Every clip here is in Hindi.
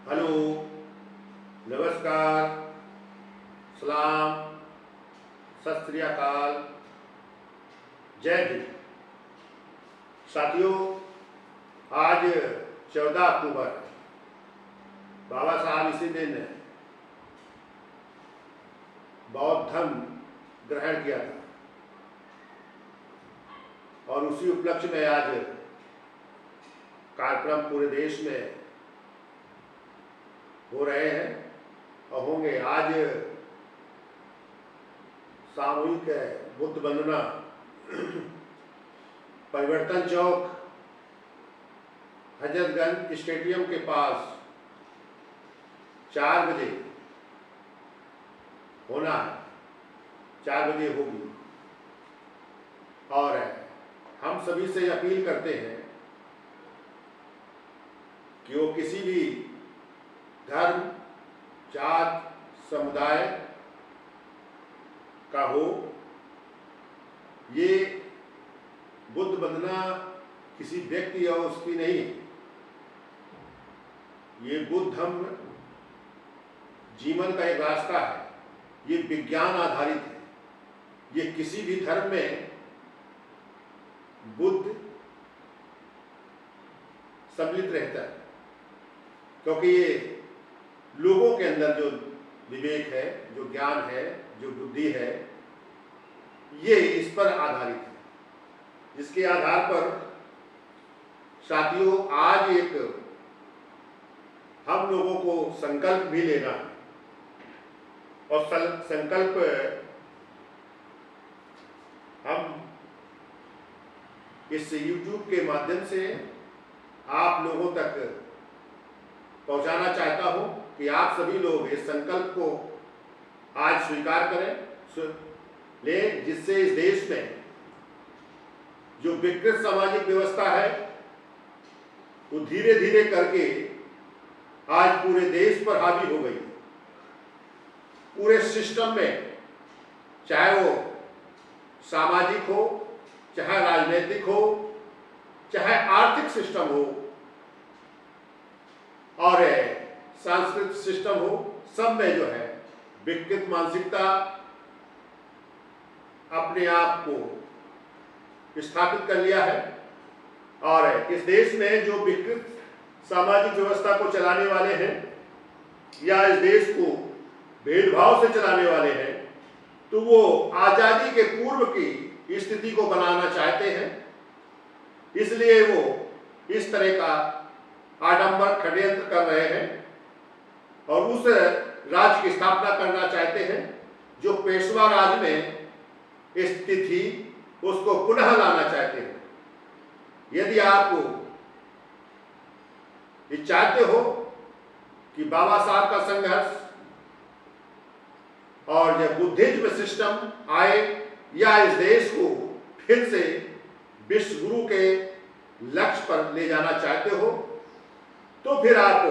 हेलो, नमस्कार, सलाम, सत श्री अकाल, जय हिंद। साथियों, आज 14 अक्टूबर है। बाबा साहब इसी दिन बौद्ध धर्म ग्रहण किया था और उसी उपलक्ष्य में आज कार्यक्रम पूरे देश में हो रहे हैं और होंगे। आज सामूहिक बुद्ध वंदना परिवर्तन चौक हजरतगंज स्टेडियम के पास 4 बजे होना है, 4 बजे होगी। और हम सभी से अपील करते हैं कि वो किसी भी धर्म, जात, समुदाय का हो, ये बुद्ध वंदना किसी व्यक्ति या उसकी नहीं है। ये बुद्ध धर्म जीवन का एक रास्ता है, ये विज्ञान आधारित है। ये किसी भी धर्म में बुद्ध सम्मिलित रहता है, क्योंकि ये लोगों के अंदर जो विवेक है, जो ज्ञान है, जो बुद्धि है, ये इस पर आधारित है। जिसके आधार पर साथियों आज एक हम लोगों को संकल्प भी लेना है और संकल्प हम इस YouTube के माध्यम से आप लोगों तक पहुंचाना चाहता हूं कि आप सभी लोग इस संकल्प को आज स्वीकार करें, जिससे इस देश में जो विकृत सामाजिक व्यवस्था है वो धीरे धीरे करके आज पूरे देश पर हावी हो गई। पूरे सिस्टम में, चाहे वो सामाजिक हो, चाहे राजनीतिक हो, चाहे आर्थिक सिस्टम हो और सांस्कृतिक सिस्टम हो, सब में जो है विकृत मानसिकता अपने आप को स्थापित कर लिया है। और इस देश में जो विकृत सामाजिक व्यवस्था को चलाने वाले हैं या इस देश को भेदभाव से चलाने वाले हैं, तो वो आजादी के पूर्व की स्थिति को बनाना चाहते हैं। इसलिए वो इस तरह का आडंबर षड्यंत्र कर रहे हैं और उस राज्य की स्थापना करना चाहते हैं जो पेशवा राज में स्थिति थी, उसको पुनः लाना चाहते हैं। यदि आप ये चाहते हो कि बाबा साहब का संघर्ष और जब बुद्धिज्म सिस्टम आए या इस देश को फिर से विश्व गुरु के लक्ष्य पर ले जाना चाहते हो, तो फिर आप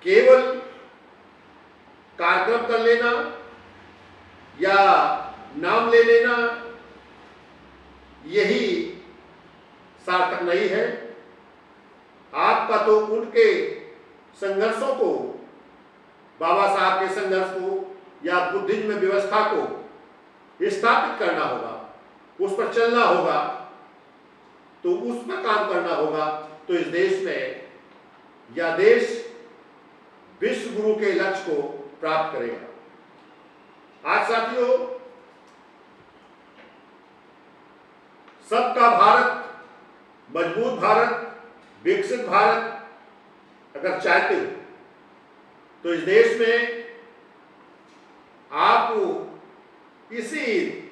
केवल कार्यक्रम कर लेना या नाम ले लेना यही सार्थक नहीं है। आपका तो उनके संघर्षों को, बाबा साहब के संघर्ष को या बुद्धिज्म व्यवस्था को स्थापित करना होगा, उस पर चलना होगा, तो उस पर काम करना होगा। तो इस देश में या देश विश्व गुरु के लक्ष्य को प्राप्त करेगा। आज साथियों, सबका भारत, मजबूत भारत, विकसित भारत अगर चाहते हो तो इस देश में आप इसी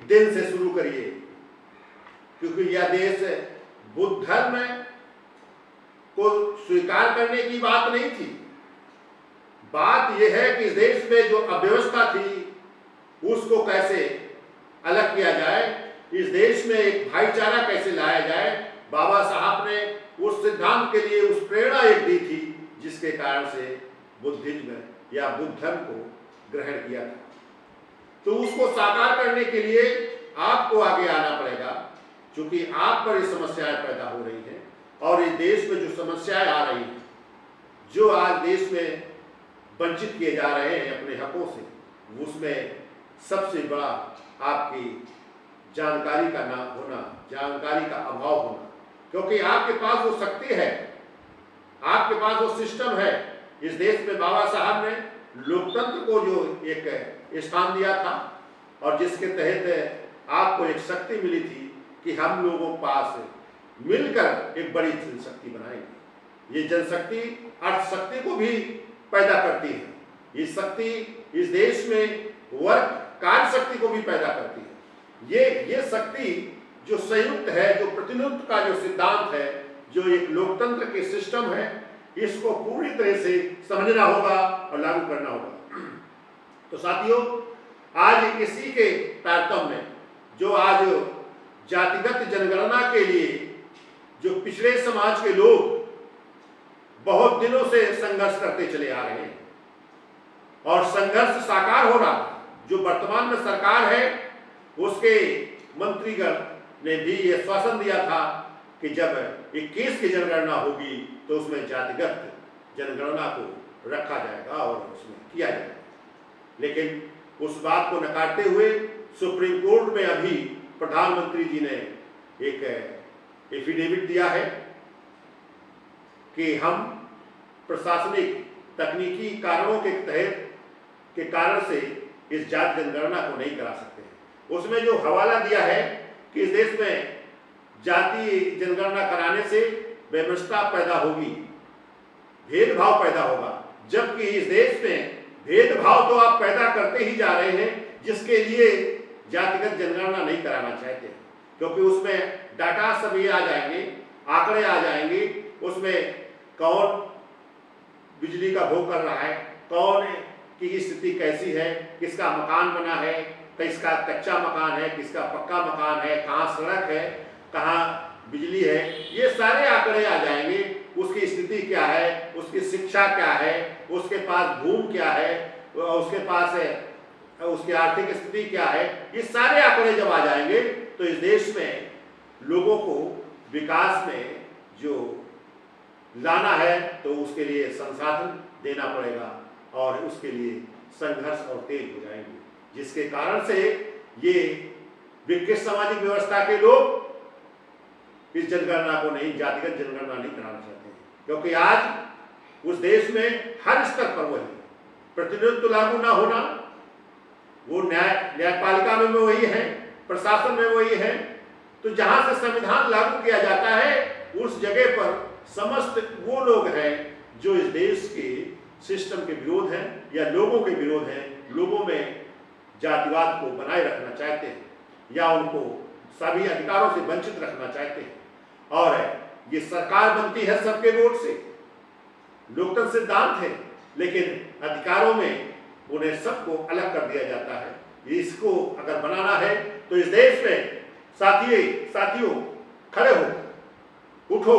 दिन से शुरू करिए, क्योंकि यह देश बुद्ध धर्म को स्वीकार करने की बात नहीं थी। बात यह है कि इस देश में जो अव्यवस्था थी उसको कैसे अलग किया जाए, इस देश में एक भाईचारा कैसे लाया जाए। बाबा साहब ने उस सिद्धांत के लिए उस प्रेरणा एक दी थी जिसके कारण से बुद्धिज्म या बुद्ध धर्म को ग्रहण किया था। तो उसको साकार करने के लिए आपको आगे आना पड़ेगा, क्योंकि आप पर ये समस्याएं पैदा हो रही हैं और इस देश में जो समस्याएं आ रही हैं, जो आज देश में वंचित किए जा रहे हैं अपने हकों से, उसमें सबसे बड़ा आपकी जानकारी का ना होना, जानकारी का अभाव होना। क्योंकि आपके पास वो शक्ति है, आपके पास वो सिस्टम है। इस देश में बाबा साहब ने लोकतंत्र को जो एक स्थान दिया था और जिसके तहत आपको एक शक्ति मिली थी कि हम लोगों के पास मिलकर एक बड़ी जनशक्ति बनाएंगे। ये जनशक्ति अर्थशक्ति को भी पैदा करती है। ये शक्ति इस देश में वर्क कार्य शक्ति को भी पैदा करती है। ये शक्ति जो संयुक्त है, जो प्रतिनिधित्व का जो सिद्धांत है, जो एक लोकतंत्र के सिस्टम है, इसको पूरी तरह से समझना होगा और लागू करना होगा। तो साथियों, आज इसी के तारतम्य में जो आज जातिगत जनगणना के लिए जो पिछड़े समाज के लोग बहुत दिनों से संघर्ष करते चले आ रहे हैं और संघर्ष साकार हो रहा है। जो वर्तमान में सरकार है उसके मंत्रीगण ने भी ये आश्वासन दिया था कि जब 21 की जनगणना होगी तो उसमें जातिगत जनगणना को रखा जाएगा और उसमें किया जाएगा। लेकिन उस बात को नकारते हुए सुप्रीम कोर्ट में अभी प्रधानमंत्री जी ने एक एफिडेविट दिया है कि हम प्रशासनिक तकनीकी कारणों के तहत के कारण से इस जाति जनगणना को नहीं करा सकते हैं। उसमें जो हवाला दिया है कि इस देश में जाति जनगणना कराने से व्यवस्था पैदा होगी, भेदभाव पैदा होगा, जबकि इस देश में भेदभाव तो आप पैदा करते ही जा रहे हैं, जिसके लिए जातिगत जनगणना नहीं कराना चाहते हैं। क्योंकि उसमें डाटा सभी आ जाएंगे, आंकड़े आ जाएंगे, उसमें कौन बिजली का भोग कर रहा है, कौन की स्थिति कैसी है, किसका मकान बना है, किसका कच्चा मकान है, किसका पक्का मकान है, कहाँ सड़क है, कहाँ बिजली है, ये सारे आंकड़े आ जाएंगे। उसकी स्थिति क्या है, उसकी शिक्षा क्या है, उसके पास भूमि क्या है, उसके पास उसकी आर्थिक स्थिति क्या है, ये सारे आंकड़े जब आ जाएंगे तो इस देश में लोगों को विकास में जो लाना है तो उसके लिए संसाधन देना पड़ेगा और उसके लिए संघर्ष और तेज हो जाएंगे, जिसके कारण से ये विकसित सामाजिक व्यवस्था के लोग इस जनगणना को नहीं, जातिगत जनगणना नहीं कराना चाहते हैं। क्योंकि आज उस देश में हर स्तर पर वही प्रतिनिधित्व लागू ना होना, वो न्यायपालिका में वही है, प्रशासन में वही है, तो जहां से संविधान लागू किया जाता है उस जगह पर समस्त वो लोग हैं जो इस देश के सिस्टम के विरोध हैं या लोगों के विरोध हैं, लोगों में जातिवाद को बनाए रखना चाहते हैं या उनको सभी अधिकारों से वंचित रखना चाहते हैं। और ये सरकार बनती है सबके वोट से, लोकतंत्र सिद्धांत है, लेकिन अधिकारों में उन्हें सबको अलग कर दिया जाता है। इसको अगर बनाना है तो इस देश में साथियों खड़े हो, उठो,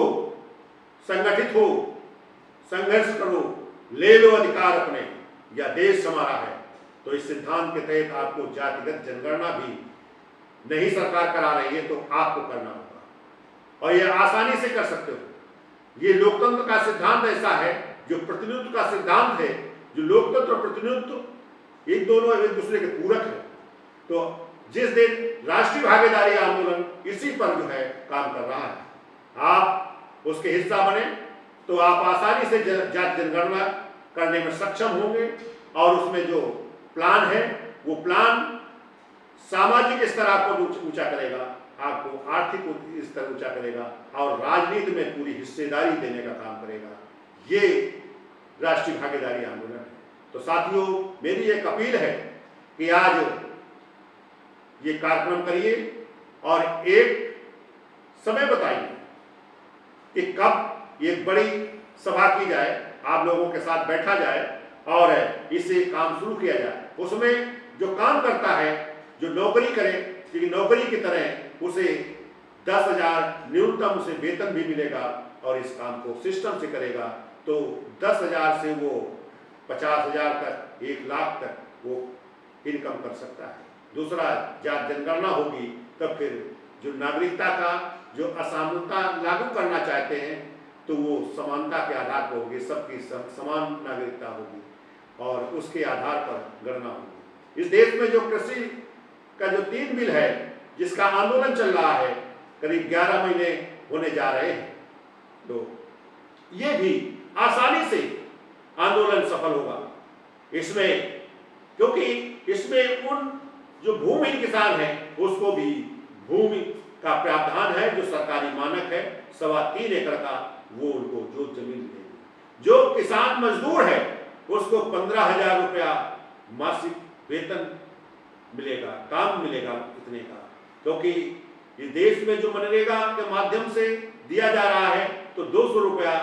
संगठित हो, संघर्ष करो, ले लो अधिकार अपने, या देश हमारा है। तो इस सिद्धांत के तहत आपको जातिगत जनगणना भी नहीं सरकार करा रही है तो आपको करना होगा और यह आसानी से कर सकते हो। ये लोकतंत्र का सिद्धांत ऐसा है, जो प्रतिनिधित्व का सिद्धांत है, जो लोकतंत्र और प्रतिनिधित्व एक दोनों एक दूसरे के पूरक है। तो जिस दिन राष्ट्रीय भागीदारी आंदोलन इसी पर जो है काम कर रहा है, आप उसके हिस्सा बने तो आप आसानी से जाति जनगणना करने में सक्षम होंगे और उसमें जो प्लान है वो प्लान सामाजिक स्तर आपको ऊंचा करेगा, आपको आर्थिक स्तर ऊंचा करेगा और राजनीति में पूरी हिस्सेदारी देने का काम करेगा। ये राष्ट्रीय भागीदारी आंदोलन है। तो साथियों, मेरी एक अपील है कि आज ये कार्यक्रम करिए और एक समय बताइए कि कब एक बड़ी सभा की जाए, आप लोगों के साथ बैठा जाए और इसे काम शुरू किया जाए। उसमें जो काम करता है, जो नौकरी करे, क्योंकि नौकरी की तरह उसे 10,000 न्यूनतम उसे वेतन भी मिलेगा और इस काम को सिस्टम से करेगा तो 10,000 से वो 50,000 तक, 1 लाख तक वो इनकम कर सकता है। दूसरा, जब जनगणना होगी तब फिर जो नागरिकता का जो असमानता लागू करना चाहते हैं तो वो समानता के आधार पर होगी, सबकी समान नागरिकता होगी और उसके आधार पर गणना होगी। इस देश में जो कृषि का जो 3 बिल है जिसका आंदोलन चल रहा है, करीब 11 महीने होने जा रहे हैं, तो ये भी आसानी से आंदोलन सफल होगा इसमें, क्योंकि इसमें उन जो भूमिहीन किसान हैं उसको भी भूमि का प्रावधान है, जो सरकारी मानक है 3.25 एकड़ का, वो उनको जो जमीन मिलेगी। जो किसान मजदूर है उसको 15,000 रुपया मासिक वेतन मिलेगा, काम मिलेगा इतने का, क्योंकि इस देश में जो मनरेगा के माध्यम से दिया जा रहा है तो 200 रुपया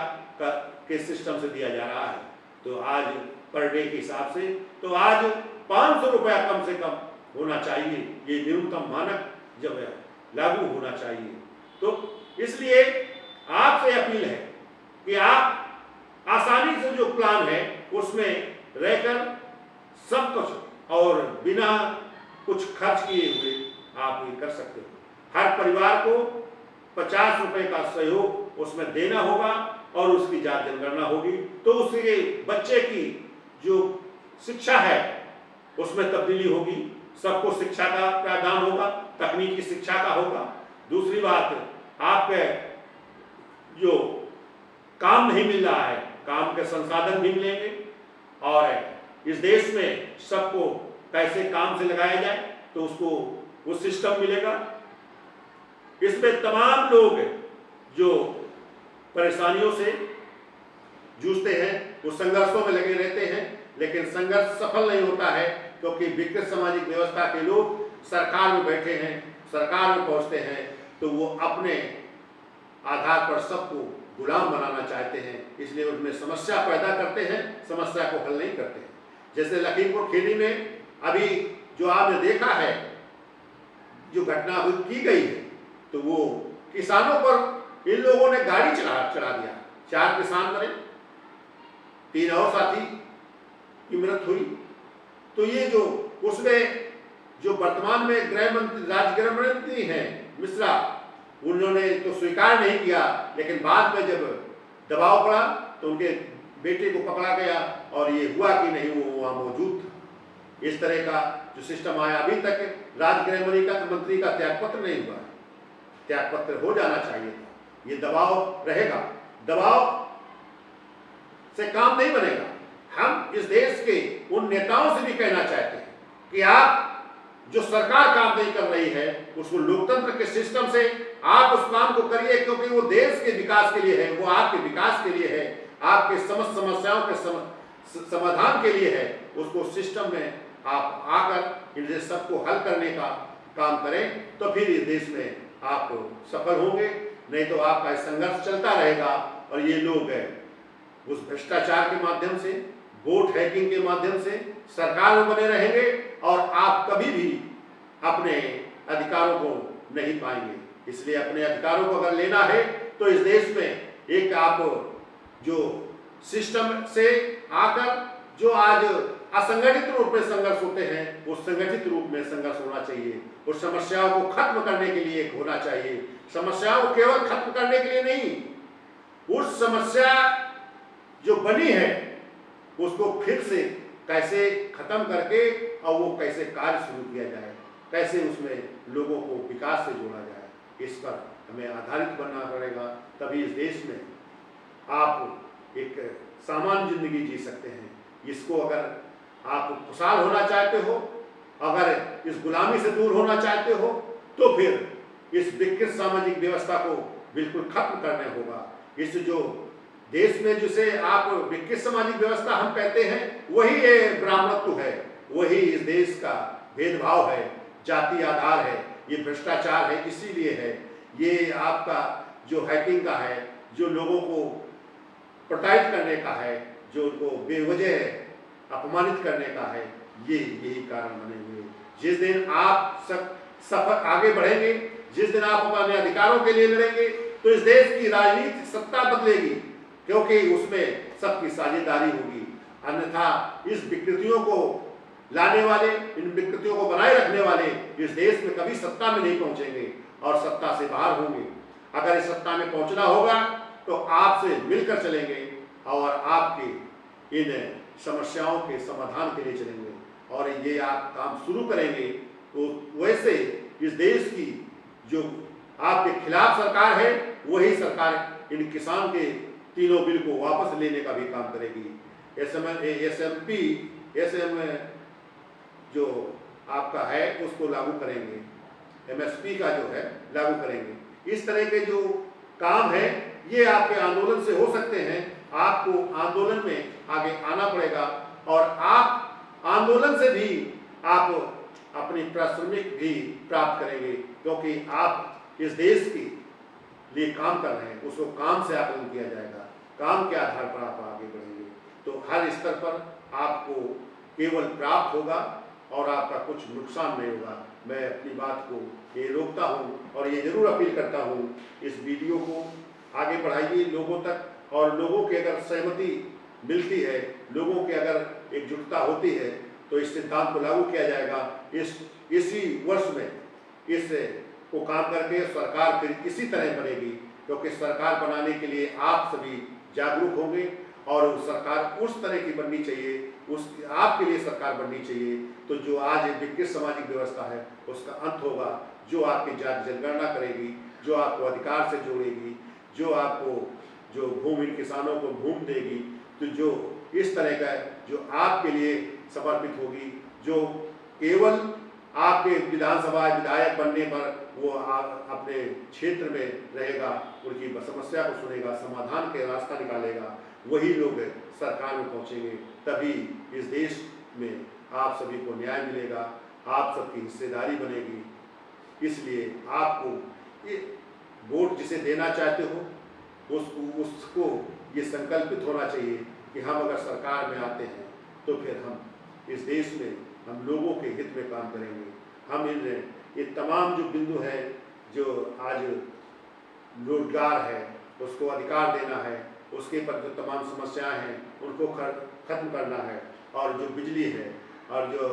के सिस्टम से दिया जा रहा है, तो आज पर डे के हिसाब से तो आज 500 रुपया कम से कम होना चाहिए, ये न्यूनतम मानक जब लागू होना चाहिए। तो इसलिए आपसे अपील है कि आप आसानी से जो प्लान है उसमें रहकर सब कुछ और बिना कुछ खर्च किए हुए आप ये कर सकते हो। हर परिवार को 50 रुपए का सहयोग उसमें देना होगा और उसकी जांच जनगणना होगी, तो उसके बच्चे की जो शिक्षा है उसमें तब्दीली होगी, सबको शिक्षा का प्रावधान होगा, तकनीकी शिक्षा का होगा। दूसरी बात, आपके जो काम नहीं मिल रहा है, काम के संसाधन भी मिलेंगे, और इस देश में सबको कैसे काम से लगाया जाए तो उसको वो सिस्टम मिलेगा। इसमें तमाम लोग जो परेशानियों से जूझते हैं वो संघर्षों में लगे रहते हैं, लेकिन संघर्ष सफल नहीं होता है, क्योंकि विकृत सामाजिक व्यवस्था के लोग सरकार में बैठे हैं, सरकार में पहुंचते हैं तो वो अपने आधार पर सबको गुलाम बनाना चाहते हैं, इसलिए उसमें समस्या पैदा करते हैं, समस्या को हल नहीं करते हैं। जैसे लखीमपुर खीरी में अभी जो आपने देखा है जो घटना की गई है, तो वो किसानों पर इन लोगों ने गाड़ी चढ़ा दिया, 4 किसान मरे, 3 और साथी की मृत्यु हुई। तो ये जो उसमें जो वर्तमान में राज्य गृह मंत्री हैं मिश्रा, उन्होंने तो स्वीकार नहीं किया, लेकिन बाद में जब दबाव पड़ा तो उनके बेटे को पकड़ा गया और ये हुआ कि नहीं वो वहाँ मौजूद था। इस तरह का जो सिस्टम आया, अभी तक राज्य गृह मंत्री का त्यागपत्र नहीं हुआ, त्यागपत्र हो जाना चाहिए था। ये दबाव रहेगा, दबाव से काम नहीं बनेगा। हम इस देश के उन नेताओं से भी कहना चाहते हैं कि आप जो सरकार काम नहीं कर रही है उसको लोकतंत्र के सिस्टम से आप उस काम को करिए, क्योंकि वो देश के विकास के लिए है, वो आपके विकास के लिए है, आपके समस्त समस्याओं के समाधान के लिए है। उसको सिस्टम में आप आकर इन सबको हल करने का काम करें तो फिर इस देश में आप सफल होंगे, नहीं तो आपका संघर्ष चलता रहेगा और ये लोग उस भ्रष्टाचार के माध्यम से, वोट हैकिंग के माध्यम से सरकार में बने रहेंगे और आप कभी भी अपने अधिकारों को नहीं पाएंगे। इसलिए अपने अधिकारों को अगर लेना है तो इस देश में एक आप जो सिस्टम से आकर जो आज असंगठित रूप में संघर्ष होते हैं वो संगठित रूप में संघर्ष होना चाहिए। उस समस्याओं को खत्म करने के लिए एक होना चाहिए, समस्याओं को केवल खत्म करने के लिए नहीं, उस समस्या जो बनी है उसको फिर से कैसे खत्म करके और वो कैसे कार्य शुरू किया जाए, कैसे उसमें लोगों को विकास से जोड़ा जाए, इस पर हमें आधारित बनना पड़ेगा। तभी इस देश में आप एक सामान्य जिंदगी जी सकते हैं। इसको अगर आप खुशहाल होना चाहते हो, अगर इस गुलामी से दूर होना चाहते हो, तो फिर इस विकृत सामाजिक व्यवस्था को बिल्कुल खत्म करना होगा। इस जो देश में जिसे आप विकृत सामाजिक व्यवस्था हम कहते हैं वही ये ब्राह्मणत्व है, वही इस देश का भेदभाव है, जाति आधार है, ये भ्रष्टाचार है, इसीलिए है ये आपका जो हैकिंग का है, जो लोगों को प्रताड़ित करने का है, जो उनको बेवजह अपमानित करने का है, ये यही कारण बने हुए। जिस दिन आप सफर आगे बढ़ेंगे, जिस दिन आप अपने अधिकारों के लिए लड़ेंगे, तो इस देश की राजनीतिक सत्ता बदलेगी, क्योंकि उसमें सबकी साझेदारी होगी। अन्यथा इस विकृतियों को लाने वाले, इन विकृतियों को बनाए रखने वाले इस देश में कभी सत्ता में नहीं पहुंचेंगे और सत्ता से बाहर होंगे। अगर इस सत्ता में पहुंचना होगा तो आपसे मिलकर चलेंगे और आपके इन समस्याओं के समाधान के लिए चलेंगे और ये आप काम शुरू करेंगे तो वैसे इस देश की जो आपके खिलाफ सरकार है वही सरकार इन किसान के तीनों बिल को वापस लेने का भी काम करेगी। एसएम जो आपका है उसको लागू करेंगे, एमएसपी का जो है लागू करेंगे। इस तरह के जो काम है ये आपके आंदोलन से हो सकते हैं। आपको आंदोलन में आगे आना पड़ेगा और आप आंदोलन से भी आप अपनी पारिश्रमिक भी प्राप्त करेंगे, क्योंकि आप इस देश के लिए काम कर रहे हैं। उसको काम से आकलन किया जाएगा, काम के आधार पर आप आगे बढ़ेंगे तो हर स्तर पर आपको केवल प्राप्त होगा और आपका कुछ नुकसान नहीं होगा। मैं अपनी बात को ये रोकता हूँ और ये जरूर अपील करता हूँ, इस वीडियो को आगे बढ़ाइए लोगों तक, और लोगों की अगर सहमति मिलती है, लोगों की अगर एकजुटता होती है तो इस सिद्धांत को लागू किया जाएगा। इसी वर्ष में इस को काम करके सरकार फिर इसी तरह बनेगी, क्योंकि सरकार बनाने के लिए आप सभी जागरूक होंगे और सरकार उस तरह की बननी चाहिए, उस आपके लिए सरकार बननी चाहिए। तो जो आज विकृत सामाजिक व्यवस्था है उसका अंत होगा, जो आपकी जाति जनगणना करेगी, जो आपको अधिकार से जोड़ेगी, जो आपको जो भूमि किसानों को भूमि देगी, तो जो इस तरह का जो आपके लिए समर्पित होगी, जो केवल आपके विधानसभा विधायक बनने पर वो अपने क्षेत्र में रहेगा, उनकी समस्या को सुनेगा, समाधान के रास्ता निकालेगा, वही लोग सरकार में पहुंचेंगे। तभी इस देश में आप सभी को न्याय मिलेगा, आप सबकी हिस्सेदारी बनेगी। इसलिए आपको वोट जिसे देना चाहते हो उसको ये संकल्पित होना चाहिए कि हम अगर सरकार में आते हैं तो फिर हम इस देश में हम लोगों के हित में काम करेंगे। हम ये तमाम जो बिंदु है, जो आज रोजगार है उसको अधिकार देना है, उसके पर जो तमाम समस्याएं हैं उनको खत्म करना है, और जो बिजली है और जो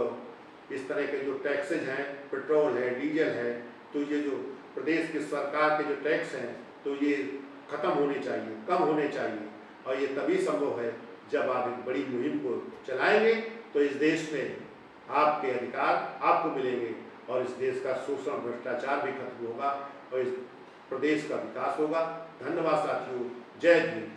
इस तरह के जो टैक्सेज हैं, पेट्रोल है, डीजल है, तो ये जो प्रदेश की सरकार के जो टैक्स हैं तो ये खत्म होने चाहिए, कम होने चाहिए। और ये तभी संभव है जब आप एक बड़ी मुहिम को चलाएंगे तो इस देश में आपके अधिकार आपको मिलेंगे और इस देश का शोषण भ्रष्टाचार भी खत्म होगा और इस प्रदेश का विकास होगा। धन्यवाद साथियों, जय हिंद।